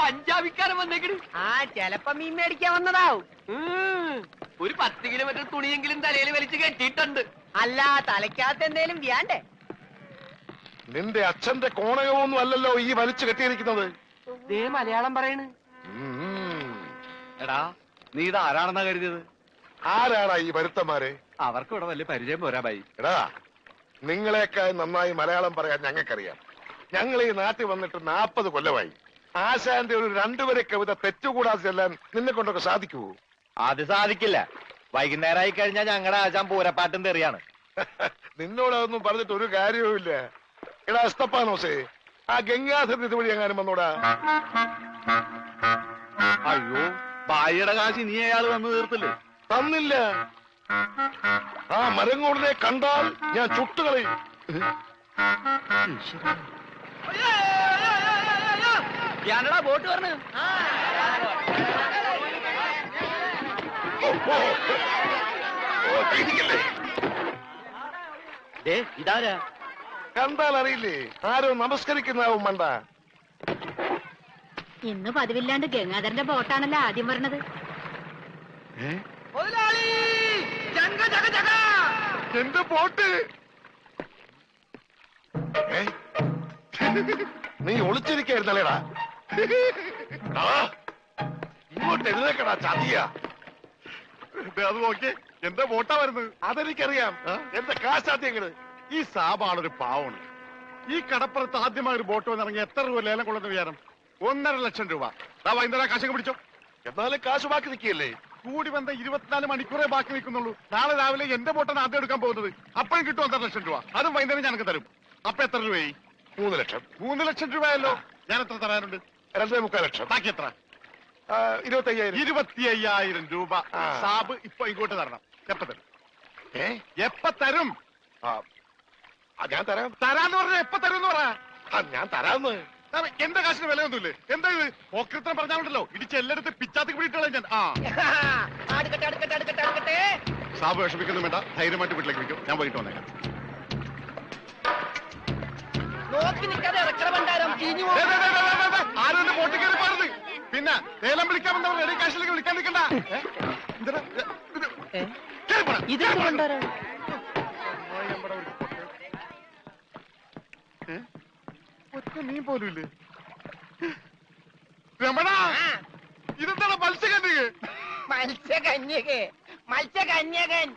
പഞ്ചാബിക്കാരൻ വന്നേക്കണ്. ആ ചെലപ്പോ മീൻ മേടിക്കാൻ വന്നതാവും. ഒരു 10 കിലോമീറ്റർ തുണിയെങ്കിലും തലയിൽ വലിച്ചു കെട്ടിയിട്ടുണ്ട്. അല്ല തലയ്ക്കകത്ത് എന്തേലും വ്യാണ്ടേ? നിന്റെ അച്ഛന്റെ കോണകമൊന്നും അല്ലല്ലോ ഈ വലിച്ചു കെട്ടിയിരിക്കുന്നത്. ദേ മലയാളം പറയണ്. എടാ നീ ഇത് ആരാണെന്നാ കരുതിയത്? ആരാടാ ഈ വരുത്തന്മാരെ? അവർക്ക് ഇവിടെ വലിയ പരിചയം പോരാ ബൈ. എടാ, നിങ്ങളെക്കാൾ നന്നായി മലയാളം പറയാൻ ഞങ്ങൾക്കറിയാം. ഞങ്ങൾ ഈ നാട്ടിൽ വന്നിട്ട് 40 കൊല്ലമായി. ആശാന്റെ ഒരു 2 വരെ കവിത തെറ്റുകൂടാതെ ചെല്ലാൻ നിന്നെ കൊണ്ടൊക്കെ സാധിക്കുവോ? അത് സാധിക്കില്ല. വൈകുന്നേരമായി കഴിഞ്ഞാൽ ഞങ്ങളുടെ ആശാൻ പൂരപ്പാട്ടും തെറിയാണ്. നിന്നോടതൊന്നും പറഞ്ഞിട്ട് ഒരു കാര്യവുമില്ല. എടാ എസ്തപ്പാനോസേ, ആ ഗംഗാധരൻ ഇതുവഴി എങ്ങാനും വന്നോടാ. അയ്യോ, ബായിയുടെ കാശ് നീ അയാൾ വന്ന് തീർത്തില്ലേ? തന്നില്ല. ആ മരങ്ങോടിനെ കണ്ടാൽ ഞാൻ ചുട്ടുകളയും. ഞാനടാ ബോട്ട് പറഞ്ഞു. ഇതാരാ? കണ്ടാൽ അറിയില്ലേ? ആരോ നമസ്കരിക്കുന്നാവും മണ്ട. ഇന്ന് പതിവില്ലാണ്ട് ഗംഗാധരന്റെ ബോട്ടാണല്ലോ ആദ്യം പറഞ്ഞത്. എന്റെ ബോട്ട് നീ ഒളിച്ചിരിക്കായിരുന്നല്ലേടാ? ഇങ്ങോട്ട് എഴുന്നേക്കടാ ചതിയ. അത് നോക്കി എന്റെ ബോട്ടാ വരുന്നത്. അതെനിക്കറിയാം. എന്റെ കാശാദ്യങ്ങള്. ഈ സാബാണൊരു പാവണ്. ഈ കടപ്പുറത്ത് ആദ്യമായി ഒരു ബോട്ട് വന്നിറങ്ങി എത്ര രൂപ ലേലം കൊള്ളുന്ന വിചാരം? 1.5 ലക്ഷം രൂപ. വൈകുന്നേരം കാശൊക്കെ പിടിച്ചോ. എന്നാലും കാശ് ബാക്കി നിൽക്കിയല്ലേ? കൂടി വന്ന 24 മണിക്കൂറേ ബാക്കി നിൽക്കുന്നുള്ളൂ. നാളെ രാവിലെ എന്റെ ബോട്ടാണ് ആദ്യം എടുക്കാൻ പോകുന്നത്. അപ്പോഴും കിട്ടും 1.5 ലക്ഷം രൂപ. അതും വൈകുന്നേരം ഞങ്ങൾക്ക് തരും. അപ്പൊ എത്ര രൂപയായി? 3 ലക്ഷം. 3 ലക്ഷം രൂപയല്ലോ. ഞാൻ എത്ര തരാനുണ്ട്? 2.25 ലക്ഷം. ബാക്കി എത്ര? 25,000. 25,000 രൂപ സാബ് ഇപ്പൊ ഇങ്ങോട്ട് തരണം. എപ്പ തരും? എപ്പ തരും? ഞാൻ തരാം. തരാന്ന് പറഞ്ഞ എപ്പ തരും എന്ന് പറ. ഞാൻ തരാന്ന്. എന്റെ കാശിന് വിലയൊന്നുമില്ലേ? എന്താ ഇത് ഓക്രിത്രം പറഞ്ഞാലുണ്ടല്ലോ ഇടിച്ച് എല്ലായിടത്തും പിച്ചാത്തി പിടിയിട്ടുള്ള ഞാൻ. സാബ് വിഷമിക്കൊന്നും വേണ്ട. ധൈര്യമായിട്ട് വീട്ടിലേക്ക് വിളിക്കും. ഞാൻ വൈകിട്ട് വന്നേക്കാം. നോക്കി നിൽക്കാതെ ഇറക്കണ ഭണ്ഡാരം ചീഞ്ഞു പോകും. ആരും എന്റെ ബോട്ടിൽ കയറി പാടുന്നത്. പിന്നെ ലേലം വിളിക്കാമെന്നവർ റെഡി കാശിലേക്ക് വിളിക്കാൻ നിൽക്കണ്ട. ഇതെന്ത് ഭണ്ഡാരാണ്? ഒറ്റ മീൻ പോലും ഇല്ലേ? രമണ, ഇതെന്താണ് മത്സ്യകന്യക? മത്സ്യകന്യകൻ.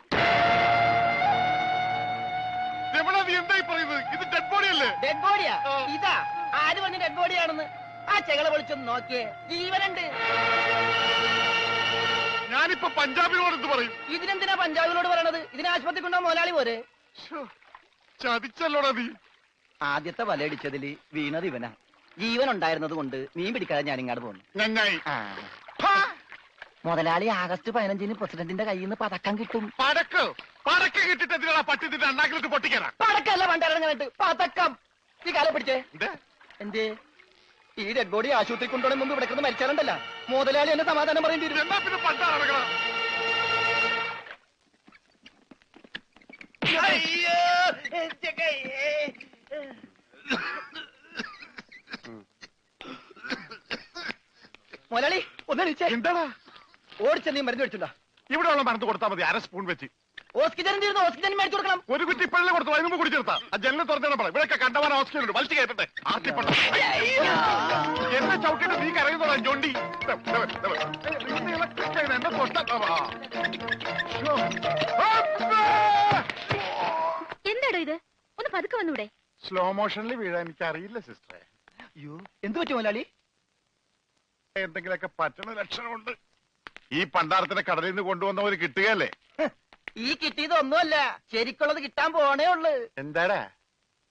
രമണ, നീ എന്തായി പറയുന്നത്? ഇത് ഡെഡ് ബോഡി അല്ലേ? ഡെഡ് ബോഡിയാ? ഇതാ ആര് പറഞ്ഞ ഡെഡ് ബോഡിയാണെന്ന്? ആ ചെകളെ വിളിച്ചൊന്ന് നോക്കിയേ, ജീവനുണ്ട്. ഞാനിപ്പോ പഞ്ചാബിനോട് എന്ത് പറയും? ഇതിനെന്തിനാ പഞ്ചാബിനോട് പറയണത്? ഇതിന് ആശുപത്രി കൊണ്ടോ മുതലാളി പോരെ? ചതിച്ചല്ലോടാ നീ. ആദ്യത്തെ വലയടിച്ചതിൽ വീണത് ഇവനാ. ജീവൻ ഉണ്ടായിരുന്നത് കൊണ്ട് മീൻ പിടിക്കാതെ ഞാൻ ഇങ്ങോട്ട് പോന്നു. നന്നായി. മുതലാളി ആഗസ്റ്റ് 15-ന് പ്രസിഡന്റിന്റെ കയ്യിൽ നിന്ന് പതക്കം കിട്ടും. പടക്ക് കിട്ടിട്ട് എന്തിനാ പട്ടി നിന്റെ അണ്ണാക്കിലിട്ട് പൊട്ടിക്കാനാ? പടക്കല്ല പണ്ടിറങ്ങിട്ട് പതക്കം. ഈ കാലം പിടിച്ചേ. എന്തേ ഈ ഡെഡ് ബോഡി ആശുപത്രി കൊണ്ടുപോകണ മുമ്പ് ഇവിടെ കിടന്ന് മരിച്ചാലുണ്ടല്ല മുതലാളി എന്നെ സമാധാനം പറയേണ്ടി വരും. എന്നാ പിന്നെ പണ്ടാ നടക്കണം. മുതലാളി ഒന്ന് എന്താടാ ഓടിച്ച നീ മരുന്ന് മേടിച്ചുണ്ടാ? ഇവിടെ ഉള്ള മരുന്ന് കൊടുത്താൽ മതി. 1/2 സ്പൂൺ വെച്ച്. ഓക്സിജൻ തീർന്നു. ഓക്സിജൻ മേടിച്ചു കൊടുക്കണം. ഒരു കുറ്റി ഇപ്പോഴല്ലേ കൊടുത്തു. അതിന് മുമ്പ് കുടിച്ചെടുത്താ. ആ ജനലിൽ തുറന്നിടാൻ പറ. ഇവിടെയൊക്കെ കണ്ടവാൻ ഓക്സിജൻ ഉണ്ട്. വലിച്ചു കയറ്റട്ടെ. ആർത്തിപ്പെട്ട എന്നെ ചവിട്ടിട്ട് നീ കരയുന്നതാ ജോണ്ടി. എന്നെ തൊട്ട എന്താടോ ഇത്? ഒന്ന് പതുക്കെ വന്നൂടെ? സ്ലോ മോഷനിൽ വീഴാൻ എനിക്ക് അറിയില്ല സിസ്റ്ററെ. അയ്യോ എന്ത് പറ്റും മുതലാളി? എന്തെങ്കിലുമൊക്കെ പറ്റണ ലക്ഷണമുണ്ട്. ഈ പണ്ടാരത്തിനെ കടലിൽ നിന്ന് കൊണ്ടുവന്നവര് കിട്ടുകയല്ലേ? ഈ കിട്ടിയതൊന്നുമല്ല, ശരിക്കുള്ളത് കിട്ടാൻ പോണേ ഉള്ളു. എന്താടാ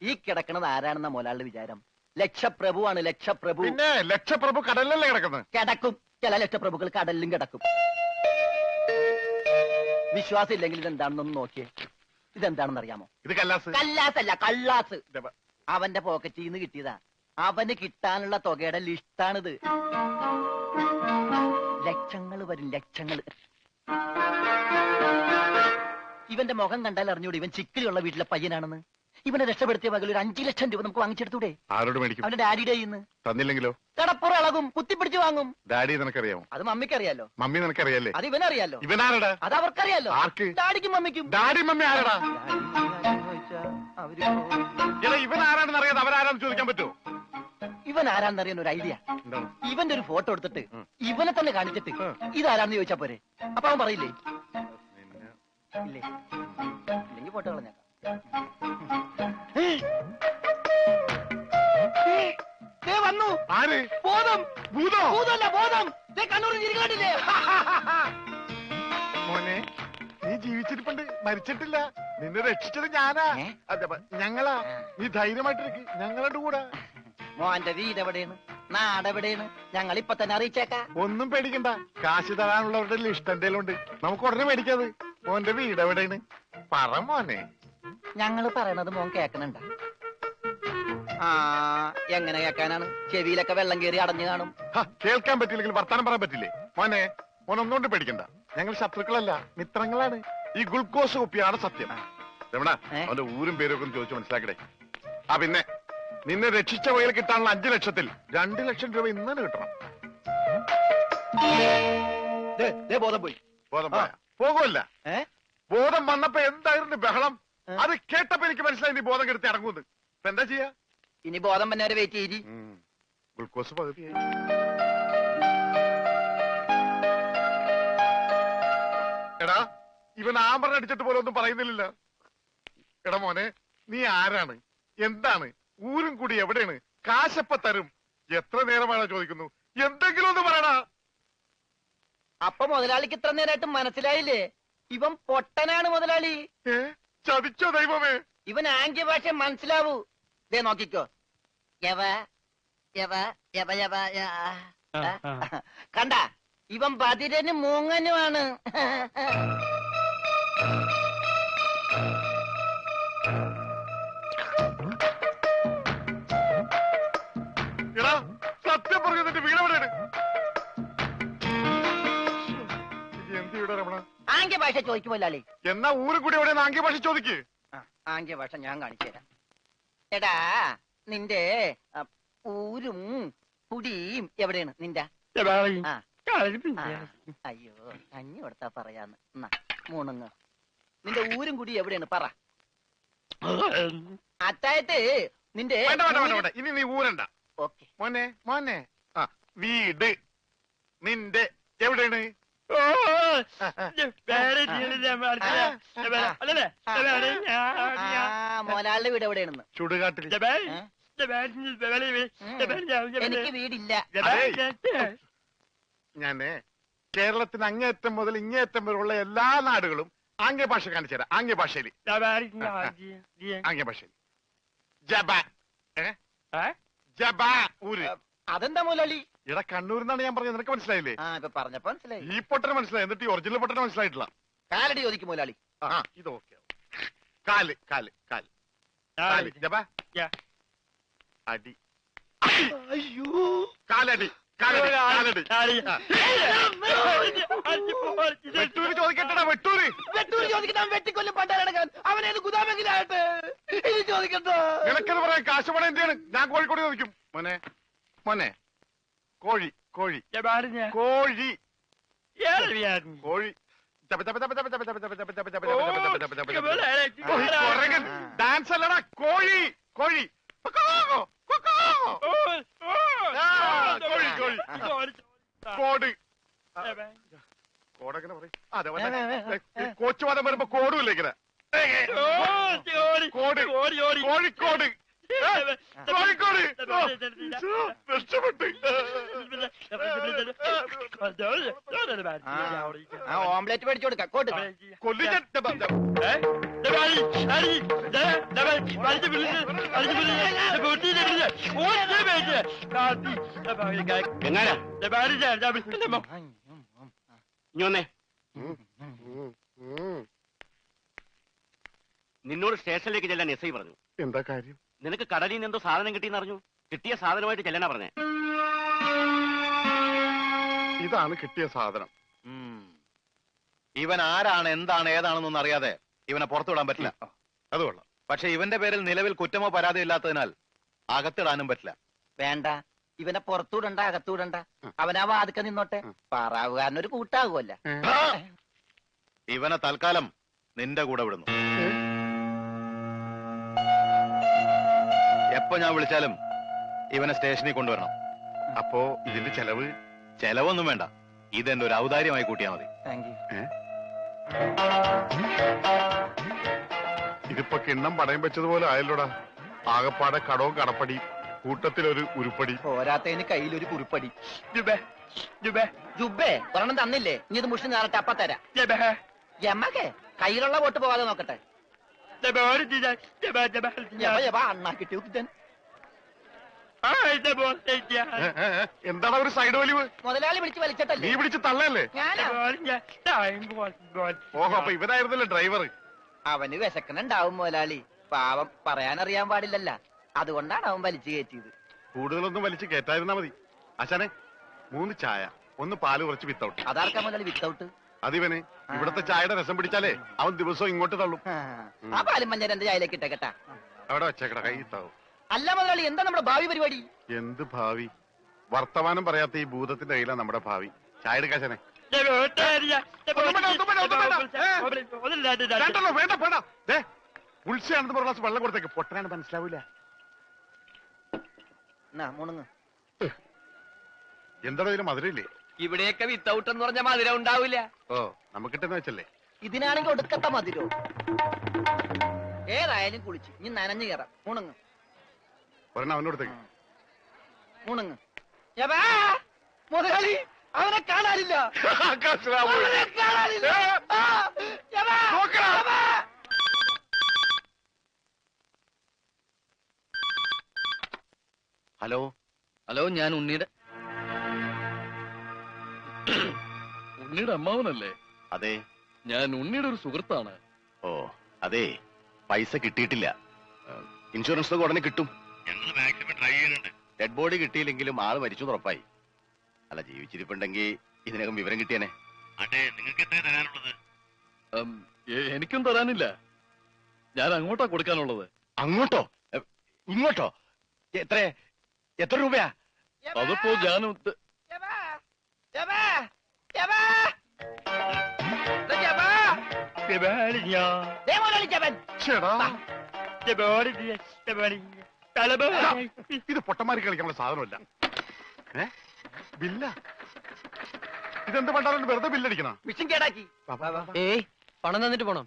ഈ കിടക്കണത് ആരാണെന്ന മുതലാളിയുടെ വിചാരം? ലക്ഷപ്രഭുവാണ്. ലക്ഷപ്രഭു. പിന്നെ ലക്ഷപ്രഭു കടലിലല്ലേ കിടക്കുന്നത്? കിടക്കും. ചില ലക്ഷപ്രഭുക്കൾ കടലിലും കിടക്കും. വിശ്വാസം ഇല്ലെങ്കിൽ ഇതെന്താണെന്നൊന്ന് നോക്കിയേ. ഇതെന്താണെന്ന് അറിയാമോ? ഇത് കല്ലാസ്. കല്ലാസല്ല, കള്ളാസ്. അവന്റെ പോക്കറ്റിൽ നിന്ന് കിട്ടിയതാ. അവന് കിട്ടാനുള്ള തുകയുടെ ലിസ്റ്റാണിത്. ലക്ഷങ്ങൾ വരും, ലക്ഷങ്ങൾ. ഇവന്റെ മുഖം കണ്ടാൽ അറിഞ്ഞൂടെ ഇവൻ ചിക്കിലുള്ള വീട്ടിലെ പയ്യനാണെന്ന്? ഇവനെ രക്ഷപ്പെടുത്തിയ മകൾ ഒരു 5 ലക്ഷം രൂപ നമുക്ക് വാങ്ങിച്ചെടുത്തൂടെ? ആരോട് മേടിക്കും? അവന്റെ ഡാഡിയുടെ ഇന്ന് തന്നില്ലെങ്കിലോ? കടപ്പുറം ഇളകും, കുത്തിപ്പിടിച്ച് വാങ്ങും. ഡാഡി നിനക്കറിയാമോ? അത് മമ്മിക്കറിയാലോ. മമ്മി നിനക്കറിയാലേ? അത് ഇവനറിയാലോ. ഇവനാരടാ? അത് അവർക്കറിയാലോ. ആർക്ക്? ഡാഡിക്കും മമ്മിക്കും. ഡാഡി മമ്മി ആരടാ? അവര് ഇവൻ ആരാണെന്ന് അറിയാതെ അവരാരാന്ന് ചോദിക്കാൻ പറ്റുമോ? ഇവൻ ആരാന്നറിയാൻ ഒരു ഐഡിയ. എന്താണ്? ഇവന്റെ ഒരു ഫോട്ടോ എടുത്തിട്ട് ഇവനെ തന്നെ കാണിച്ചിട്ട് ഇതാരാന്ന് ചോദിച്ചാ പോരെ? അപ്പൊ അവൻ പറയില്ലേ? ഇല്ലേ? ഇല്ലെങ്കിൽ ഫോട്ടോ കളഞ്ഞേക്കാം. വന്നു ആര്? ബോധം. ഭൂതോ? ഭൂതമല്ല, ബോധം. കണ്ണൂരിൽ ചിരിക്കാട്ടില്ലേ? മോനെ, നീ ജീവിച്ചിരിപ്പുണ്ട്, മരിച്ചിട്ടില്ല. നിന്നെ രക്ഷിച്ചത് ഞാനാ. അതെ, ഞങ്ങളാ. നീ ധൈര്യമായിട്ടിരിക്ക്, ഞങ്ങളുടെ കൂടെ. മോന്റെ വീട് എവിടെയാണ്? നാടെവിടെയാണ്? ഞങ്ങൾ ഇപ്പൊ തന്നെ അറിയിച്ചേക്കാം. ഒന്നും പേടിക്കണ്ട, കാശ് തരാനുള്ളവരുടെ ലിസ്റ്റ് എന്തേലും ഉണ്ട്, നമുക്ക് ഉടനെ മേടിക്കാത്. മോന്റെ വീട് എവിടെയാണ്? പറ മോനെ. ഞങ്ങൾ പറയണത് മോൻ കേക്കണുണ്ട? ആ, എങ്ങനെ കേക്കാനാണ്? ചെവിയിലൊക്കെ വെള്ളം കയറി അടഞ്ഞു കാണും. കേൾക്കാൻ പറ്റില്ലെങ്കിൽ വർത്താനം പറയാൻ പറ്റില്ലേ? മോനെ, മോനൊന്നുകൊണ്ട് പേടിക്കണ്ട, ഞങ്ങൾ ശത്രുക്കളല്ല, മിത്രങ്ങളാണ്. ഈ ഗ്ലൂക്കോസ് കുപ്പിയാണ് സത്യം. രമണ, അവന്റെ ഊരും പേരും ഒക്കെ ഒന്ന് ചോദിച്ചു മനസ്സിലാക്കടേ. ആ, പിന്നെ നിന്നെ രക്ഷിച്ച വകയിൽ കിട്ടാനുള്ള 5 ലക്ഷത്തിൽ 2 ലക്ഷം രൂപ ഇന്ന് തന്നെ കിട്ടണം. ബോധം പോയി. ബോധം പോയാ? പോകുമല്ല. ബോധം വന്നപ്പോ എന്തായിരുന്നു ബഹളം? അത് കേട്ടപ്പോ എനിക്ക് മനസ്സിലായി നീ ബോധം കെടുത്തി ഇറങ്ങുന്നത്. ഇപ്പൊ എന്താ ചെയ്യാ? ഇനി ബോധം വന്നെ വരെ വെയിറ്റ് ചെയ്തി. ഗ്ലൂക്കോസ് പകുതിയായി. എടാ, ഇവൻ ആമ്പറ അടിച്ചിട്ട് പോലെ ഒന്നും പറയുന്നില്ല. എടാ മോനെ, നീ ആരാണ്? എന്താണ്? ഊരും കൂടി എവിടെയാണ്? കാശപ്പ തരും. എത്ര നേരമാണ് ചോദിക്കുന്നു? എന്തെങ്കിലും ഒന്ന് പറയടാ. അപ്പൊ മുതലാളിക്ക് ഇത്ര നേരമായിട്ട് മനസ്സിലായില്ലേ? ഇവൻ പൊട്ടനാണ് മുതലാളി. ചതിച്ചോ ദൈവമേ? ഇവൻ ആംഗ്യ ഭാഷ മനസ്സിലാവൂ. ദേ നോക്കിക്കോ. യവ യവ യവ യവ കണ്ട, ഇവൻ ബദിരനും മൂങ്ങനുമാണ്. എടാ, സത്യം പറഞ്ഞു, നിന്റെ വീട് എവിടെയാണ്? എന്ത് ഇവിടെ രമണ? ആംഗ്യ ഭാഷ ചോദിക്കും മുതലാളി. എന്നാ ഊരും കൂടി എവിടെയാണ് ആംഗ്യ ഭാഷ ചോദിക്ക്. ആംഗ്യ ഭാഷ ഞാൻ കാണിച്ചു തരാം. എടാ, നിന്റെ ഊരും കുടിയും എവിടെയാണ് നിന്റെ? അയ്യോ, കഞ്ഞി കൊടുത്താ പറയാന്ന്. മൂണുങ്ങ. നിന്റെ ഊരും കുടി എവിടെയാണ് പറ. അത്തായത് നിന്റെ ഇനി നീ ഊരണ്ട. ഓക്കെ മോനെ, മോനെ, വീട് നിന്റെ എവിടെയാണ്? മോലാളുടെ വീട് എവിടെയാണെന്ന്? ചുടുകാട്ടിൽ. എനിക്ക് വീടില്ല. ഞാന് കേരളത്തിന് അങ്ങേയറ്റം മുതൽ ഇങ്ങേയറ്റം വരെയുള്ള എല്ലാ നാടുകളും ആംഗ്യ ഭാഷ കാണിച്ചു തരാം. ആംഗ്യ ഭാഷയിൽ ആംഗ്യ ഭാഷയിൽ ജബ ജബ ഊര്. അതെന്താ മുതലാളി? ഇവിടെ കണ്ണൂരിന്നാണ് ഞാൻ പറഞ്ഞത്, നിനക്ക് മനസ്സിലായില്ലേ? ഇപ്പൊ പറഞ്ഞപ്പോ മനസ്സിലായി. ഈ പൊട്ടന് മനസ്സിലായി, എന്നിട്ട് ഈ ഒറിജിനൽ പൊട്ടന് മനസ്സിലായിട്ടില്ല. കാലടി ചോദിക്കും മുതലാളി. ഇത് ഓക്കെ. കാല് കാല് കാല് കാല് ജബ അടി. അയ്യോ, കാലടി കാലടി കാലടി. വെട്ടൂര് ചോദിക്കട്ടെടാ, വെട്ടൂര്. വെട്ടൂര് ചോദിക്കണം. വെട്ടിക്കൊല്ലും പണ്ടാരടക്കാൻ അവനേത് ഗുദാമെങ്കിലാകട്ടെ. ഇത് ചോദിക്കട്ടോ. നിനക്കെന്ന് പറയാൻ കാശ് പണം എന്തിനാണ്? ഞാൻ കോഴിക്കോട് ചോദിക്കും. മോനെ, മോനെ, കോഴി കോഴി കോഴി കോഴി ഡാൻസ് അല്ലടാ, കോഴി കോഴി കോഴി കോഴി കോട് കോടെങ്ങനെ പറയും? അതെ, കോച്ചുവാദം വരുമ്പോ കോടുമില്ല ഇങ്ങനെ. കോട് കോഴിക്കോട് കോഴിക്കോട് രക്ഷപ്പെട്ട്. ഓംലെറ്റ് മേടിച്ചു കൊടുക്കാം. കോട്ട് കൊല്ലിച്ച നിന്നോട് സ്റ്റേഷനിലേക്ക് ചെല്ലാൻ എസ് ഐ പറഞ്ഞു. എന്താ കാര്യം? നിനക്ക് കടലിൽ നിന്ന് എന്തോ സാധനം കിട്ടിയെന്ന് അറിഞ്ഞു. കിട്ടിയ സാധനമായിട്ട് ചെല്ലാനാ പറഞ്ഞേ. ഇതാണ് കിട്ടിയ സാധനം. ഇവൻ ആരാണ്, എന്താണ്, ഏതാണെന്നൊന്നും അറിയാതെ ഇവനെ പുറത്തു വിടാൻ പറ്റില്ല. അത് കൊള്ളാം. പക്ഷെ ഇവന്റെ പേരിൽ നിലവിൽ കുറ്റമോ പരാതിയോ ഇല്ലാത്തതിനാൽ അകത്തിടാനും പറ്റില്ല. വേണ്ട, ഇവനെ പുറത്തൂടണ്ട, അകത്തൂടണ്ട. അവനാ വാതുക്ക നിന്നോട്ടെ. പാറാവുകാരനൊരു കൂട്ടാകുമല്ല. ഇവനെ തൽക്കാലം നിന്റെ കൂടെ വിടുന്നു. എപ്പോ ഞാൻ വിളിച്ചാലും ഇവനെ സ്റ്റേഷനിൽ കൊണ്ടുവരണം. അപ്പോ ഇതിന്റെ ചെലവ്? ചെലവൊന്നും വേണ്ട, ഇതെന്റെ ഒരു ഔദാര്യമായി കൂട്ടിയാ മതി. Thank you. ഇതിപ്പോ കിണ്ണം പടയം വെച്ചതുപോലെ ആയല്ലോടാ. ആകപ്പാടെ കടവും കടപ്പടി, കൂട്ടത്തിലൊരു ഉരുപ്പടി. പോരാത്തതിന് കയ്യിലൊരു കുറിപ്പടി. ജുബേ ഒരെണ്ണം തന്നില്ലേ? ഇനി ഇത് മുഷിന് നേരട്ടെ, അപ്പ തരാം. യമകെ കയ്യിലുള്ള വോട്ട് പോകാതെ നോക്കട്ടെ. അണ്ണാ കിട്ടിയ കുത്തൻ. എന്താണ് ഒരു സൈഡ് വലിവ്? മുതലാളി വിളിച്ച് നീ വലിച്ചിട്ടല്ലേ? പിടിച്ച് തള്ളല്ലേ? ഞാനാ. ഓഹോ, അപ്പൊ ഇവനായിരുന്നല്ലേ ഡ്രൈവർ? അവന് വിശക്കണുണ്ടാവും മുതലാളി. പാവം, പറയാനറിയാൻ പാടില്ലല്ല. അതുകൊണ്ടാണ് അവൻ വലിച്ചു കയറ്റിയത്. കൂടുതലൊന്നും വലിച്ച് കേറ്റായിരുന്നാ മതി. ആശാനെ, 3 ചായ, 1 പാല് കുറച്ച് വിത്തൗട്ട്. അതാർക്കാ മുതലാളി വിത്തൗട്ട്? അതിവന് ഇവിടത്തെ ചായയുടെ രസം പിടിച്ചാലേ അവൻ ദിവസവും ഇങ്ങോട്ട് തള്ളും. ആ പാലും മഞ്ഞ 2 ചായയിലേക്ക് ഇട്ടേക്കട്ടാ. അവിടെ വെച്ചേക്കട, കൈ ഇത്താവും. അല്ല മുതലാളി, എന്താ നമ്മുടെ ഭാവി പരിപാടി? എന്ത് ഭാവി? വർത്തമാനം പറയാത്ത ഈ ഭൂതത്തിന്റെ കയ്യിലാണ് നമ്മുടെ ഭാവി. ചായ എടുക്കാശനെ. വേണ്ട വേണ്ട, ഉത്സയാണെന്ന് പറഞ്ഞ വെള്ളം കൊടുത്തേക്ക്. പൊട്ടനാണ് മനസ്സിലാവൂല. മുണുങ്ങ്. എന്താണോ ഇതിന് മധുരയില്ലേ? ഇവിടെയൊക്കെ വിത്തൗട്ട് എന്ന് പറഞ്ഞ മധുരം ഉണ്ടാവില്ല. ഓ, നമുക്കിട്ടെന്ന് വെച്ചല്ലേ. ഇതിനാണെങ്കിൽ ഒടുക്കത്ത മതിരോ. ഏതായാലും കുളിച്ച് ഇനി നനഞ്ഞു കയറാം. മുണുങ്ങ് ഒരെണ്ണം അവനോടത്തേക്ക്. മുണുങ്ങ്. മുതലാളി, അവനെ കാണാനില്ല. അവനെ കാണാനില്ല. ഹലോ ഹലോ, ഞാൻ ഉണ്ണിയുടെ അമ്മാവനല്ലേ? അതെ. ഞാൻ ഉണ്ണിയുടെ ഒരു സുഹൃത്താണ്. ഓ അതെ, പൈസ കിട്ടിയിട്ടില്ല. ഇൻഷുറൻസ് തുക ഉടനെ കിട്ടും. ഞങ്ങൾ മാക്സിമം ട്രൈ ചെയ്യുന്നുണ്ട്. ഡെഡ് ബോഡി കിട്ടിയില്ലെങ്കിലും ആള് മരിച്ചു ഉറപ്പായി. അല്ല, ജീവിച്ചിരിപ്പുണ്ടെങ്കിൽ ഇതിനകം വിവരം കിട്ടിയനെ. അതെ, നിങ്ങൾക്ക് എത്ര തരാനുള്ളത്? എനിക്കും തരാനില്ല. ഞാൻ അങ്ങോട്ടാ കൊടുക്കാനുള്ളത്. അങ്ങോട്ടോ ഇങ്ങോട്ടോ? എത്ര രൂപയാ? അതിപ്പോ ഞാൻ ഇത് പൊട്ടന്മാരി കളിക്കാനുള്ള സാധനമല്ല. ബില്ല ഇതെന്ത് പണ്ടാലും വെറുതെ ബില്ലടിക്കണ? മിഷൻ കേടാക്കി. പണം തന്നിട്ട് പോണം.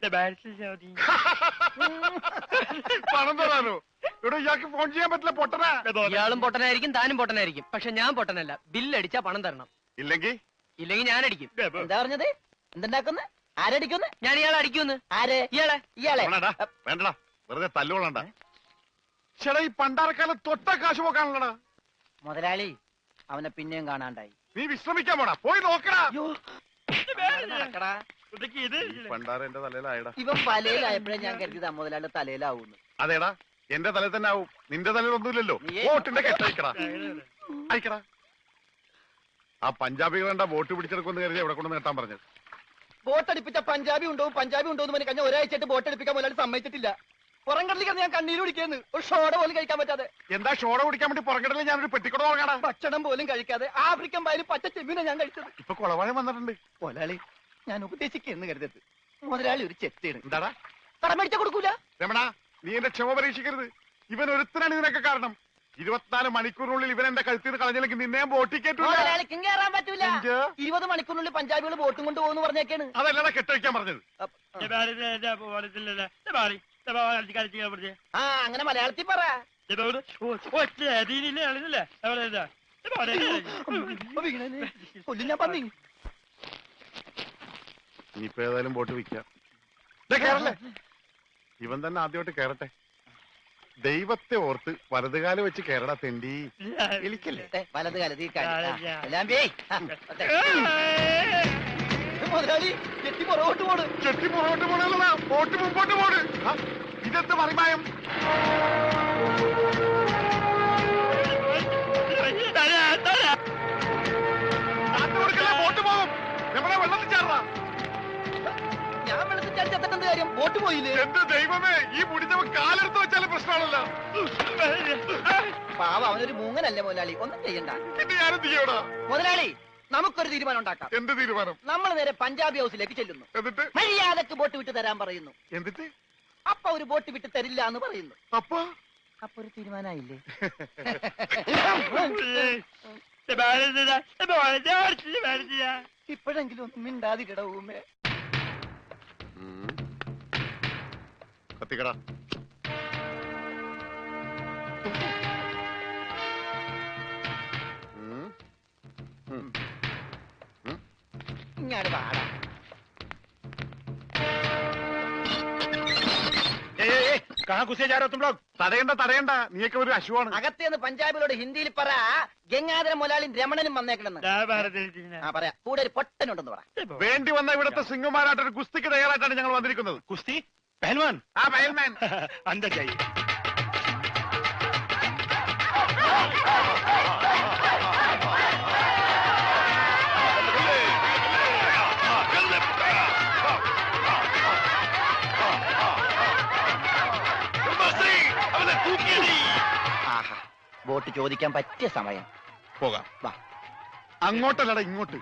പണം തരാനോ? ഇവിടെ ഇയാൾക്ക് ഫോൺ ചെയ്യാൻ പറ്റില്ല. പൊട്ടനാ. ഇയാളും പൊട്ടനായിരിക്കും, താനും പൊട്ടനായിരിക്കും. പക്ഷെ ഞാൻ പൊട്ടനല്ല. ബില്ലടിച്ചാ പണം തരണം. ഇല്ലെങ്കിൽ ഞാൻ അടിക്കും. എന്താ പറഞ്ഞത്? എന്തുണ്ടാക്കുന്നു? ആരടിക്കുന്നു? ഞാൻ ഇയാളെ അടിക്കുന്നു. ആര്? ഇയാളെ. വേണ്ടടാ, വെറുതെ തല്ലുകൊള്ളണ്ട. ചേട്ടാ, ഈ പണ്ടാരക്കാലം തൊട്ട കാശ് പോക്കാണല്ലടാ. മുതലാളി, അവനെ പിന്നെയും കാണാണ്ടായി. നീ വിശ്രമിക്കാൻ പോടാ, പോയി നോക്കടാ. നടക്കടാ. പണ്ടാര എന്റെ തലയിലായടാ. ഇവൻ വലയിലായപ്പോഴേ ഞാൻ കരുതിയത് മുതലാളിയുടെ തലയിലാവൂന്ന്. അതേടാ, എന്റെ തലയിൽ തന്നെ ആവും. നിന്റെ തലയിൽ ഒന്നുമില്ലല്ലോ. വോട്ടിന്റെ കെട്ടയക്കടാ, അയക്കടാ. ആ പഞ്ചാബികളെന്താ വോട്ട് പിടിച്ചെടുക്കുമെന്ന് കരുതി എവിടെ കൊണ്ട് നേട്ടാൻ പറഞ്ഞത്? ബോട്ടടിപ്പിച്ച പഞ്ചാബി ഉണ്ടോ എന്ന് പറഞ്ഞ് കഴിഞ്ഞ ഒരാഴ്ചയായിട്ട് ബോട്ടടിപ്പിക്കാൻ മുതലാളി സമ്മതിച്ചിട്ടില്ല. പുറംകടലിൽ ഞാൻ കണ്ണീര് കുടിക്കുന്നു. ഒരു ഷോട പോലും കഴിക്കാൻ പറ്റാതെ. എന്താ ഷോട കുടിക്കാൻ വേണ്ടി പുറംകടലിൽ ഞാനൊരു പെട്ടിക്കുട തുടങ്ങാടാ. ഭക്ഷണം പോലും കഴിക്കാതെ ആഫ്രിക്കൻ പായലും പച്ച ചെമ്മീനെ ഞാൻ കഴിച്ചത്. ഇപ്പൊ കുളവാഴം വന്നിട്ടുണ്ട്. മുതലാളി, ഞാൻ ഉപദേശിക്കുന്നു കരുതരുത്. മുതലാളി ഒരു ചെത്തിയാണ്. എന്താടാ? കടം മേടിച്ച കൊടുക്കൂല. രമണ, നീ എന്റെ ക്ഷമ പരീക്ഷിക്കരുത്. ഇവൻ ഒരുത്തനാണ് ഇതിനൊക്കെ കാരണം. 24 മണിക്കൂറിനുള്ളിൽ ഇവൻ എന്റെ കഴുത്തിൽ നിന്ന് കളഞ്ഞില്ലെങ്കിൽ നിന്നെ ബോട്ടിൽ കേട്ടൂല. മുതലാളിക്കും കയറാൻ പറ്റൂല. 20 മണിക്കൂറിനുള്ളിൽ പഞ്ചാബികൾ ബോട്ടും കൊണ്ട് പോകുന്നു പറഞ്ഞേക്കാണ്. അതല്ലടാ കെട്ടഴിക്കാൻ പറഞ്ഞത്. ആ, അങ്ങനെ മലയാളത്തിൽ പറ. കൊല്ലും ഞാൻ പന്നി. ഇനിയിപ്പോ ഏതായാലും ബോട്ട് വിൽക്കാം. കേറല്ലേ? ഇവൻ തന്നെ ആദ്യമായിട്ട് കേറട്ടെ. ദൈവത്തെ ഓർത്ത് വലതുകാലം വെച്ച് കേരള തെണ്ടി. എലിക്കല്ലേ വലത് കാലത്ത് മുതലാളി ചെട്ടി പുറകോട്ട് പോണ്. ചെട്ടി പുറകോട്ട് പോണല്ലടാ, ബോട്ട് മുമ്പോട്ട് പോണ്. ഇതെന്ത് മറിമായം? ബോട്ട് പോകും. നമ്മളെ വെള്ളത്തിൽ ചേർന്നാ. ഞാൻ വെള്ളത്തിൽ ചാടി ചത്തിട്ടുണ്ട്. കാര്യം ബോട്ട് പോയില്ലേ? എന്റെ ദൈവമേ, ഈ മുടിഞ്ഞവൻ കാലെടുത്ത് വെച്ചാലും പ്രശ്നമാണല്ലോ. പാവ അവനൊരു മൂങ്ങനല്ലേ മുതലാളി, ഒന്നും ചെയ്യണ്ട. പിന്നെ ഞാനും ചെയ്യോടാ. മുതലാളി, നമുക്കൊരു തീരുമാനം ഉണ്ടാക്കാം. എന്ത് തീരുമാനം? നമ്മൾ നേരെ പഞ്ചാബി ഹൗസിലേക്ക് ചെല്ലുന്നു. എന്നിട്ട് മര്യാദക്ക് ബോട്ട് വിട്ട് തരാൻ പറയുന്നു. എന്നിട്ട് അപ്പൊ ഒരു ബോട്ട് വിട്ട് തരില്ല എന്ന് പറയുന്നു. അപ്പൊ അപ്പൊ ഒരു തീരുമാനമായില്ലേ? ഇപ്പോഴെങ്കിലും ഒന്നും മിണ്ടാതിരിട ഊമേ. കത്തിക്കടാ. ഇങ്ങാട് പാടാ. തടയണ്ട, നീയൊക്കെ ഒരു അശുവാണ്. അകത്തേന്ന് പഞ്ചാബിലോട് ഹിന്ദിയിൽ പറ, ഗംഗാധര മുതലാളിയും രമണനും വന്നേക്കണെന്ന്. ആ പറയാ, കൂടെ ഒരു പൊട്ടനുണ്ടെന്ന് പറ. വേണ്ടി വന്ന ഇവിടുത്തെ സിംഗുമാരായിട്ടൊരു കുസ്തിക്ക് തയ്യാറായിട്ടാണ് ഞങ്ങൾ വന്നിരിക്കുന്നത്. കുസ്തി പഹൽവാൻ ആ പയൽമാൻ അന്ത കൈ ആഹാ, ബോട്ട് ചോദിക്കാൻ പറ്റിയ സമയം. പോകാം. വാ. അങ്ങോട്ടല്ലടാ, ഇങ്ങോട്ട്.